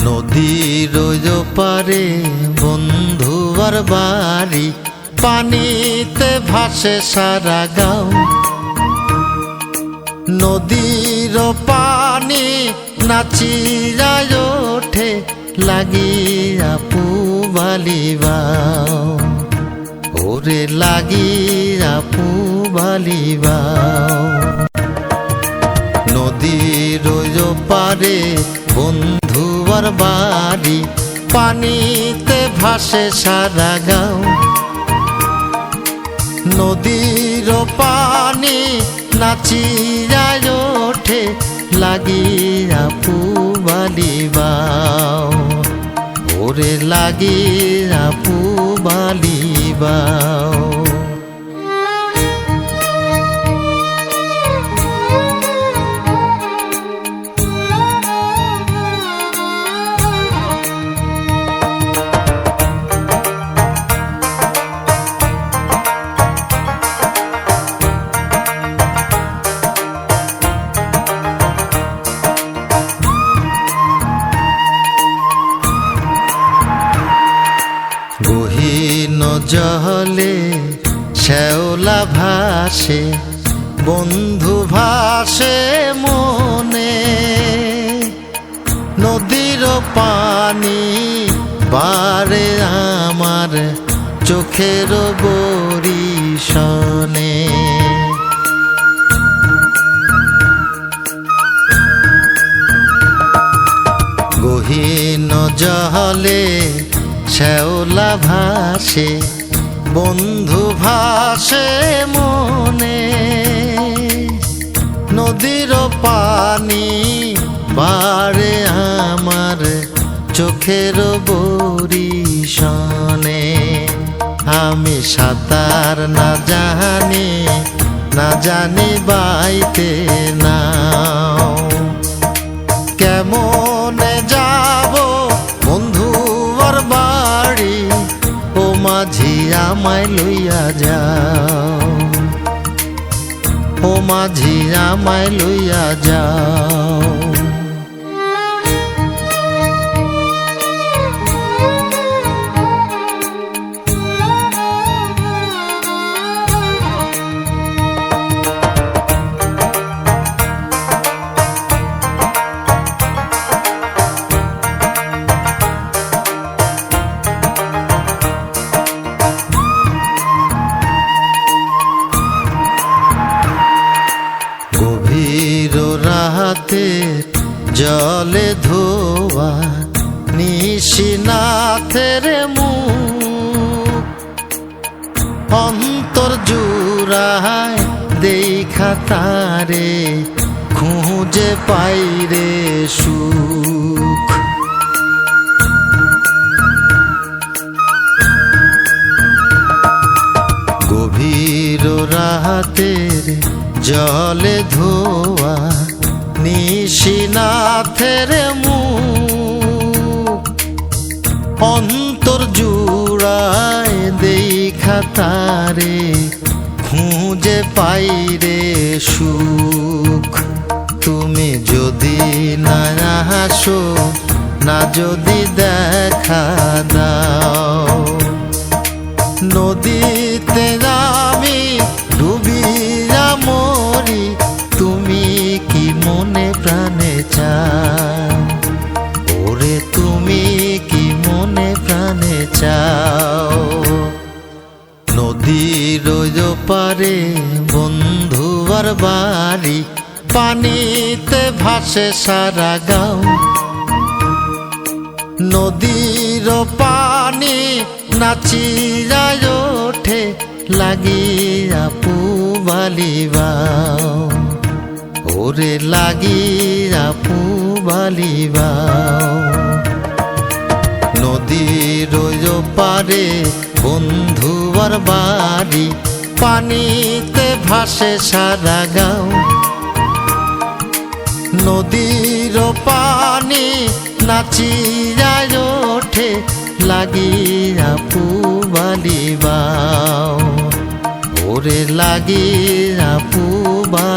নদীর পারে বন্ধুর বাড়ি, পানিতে ভাসে সারা গাঁও। নদীর পানি নাচিয়া ওঠে, লাগিয়া পুবালিবাও, ওরে লাগিয়া পুবালিবাও। নদীর পারে বন্ধুর বাড়ি, পানিতে ভাসে সারা গাঁও। নদীর পানি নাচিয়া ওঠে, লাগিয়া পুবালিবাও, ওরে লাগিয়া পুবালিবাও। গহীন জলে শ্যাওলা ভাসে, বন্ধু ভাসে মনে। নদীর পানি বারে আমার চোখের বরিশনে। গহীন জলে শ্যাওলা ভাসে, বন্ধু ভাসে মনে। নদীর পানি বারে আমার চোখের বরিশনে। আমি সাঁতার না জানি বাইতে নাও, কেমনে যাব বন্ধুর বাড়ি, ও মাঝি আমায় লইয়া যাও, ও মাঝি আমায় লইয়া যাও। গভীর রাতে জলে ধোয়া নিশিনাথের মুখ, অন্তর জুড়ায় দেখা তারে খুঁজে পাইরে সুখ। গভীর রাতের জলে ধোয়া নিশিনাথের মুখ, অন্তর জুড়ায় দেখা তারে খুঁজে পাইরে সুখ। তুমি যদি না আসো, না যদি দেখা দাও, নদীতে আমি ডুবিয়া মরি, তুমি কি মনে প্রাণে চাও, ওরে তুমি কি মনে প্রাণে চাও। নদীর পারে বন্ধুর বাড়ি, পানিতে ভাসে সারা গাঁও। নদীর পানি নাচিয়া ওঠে, লাগিয়া পুবালিবাও, ওরে লাগিয়া পুবালিবাও। নদীর পারে বন্ধুর বাড়ি, পানিতে ভাসে সারা গাঁও। নদীর পানি নাচিয়া ওঠে, লাগিয়া পুবালিবাও, ওরে লাগিয়া পুবালিবাও।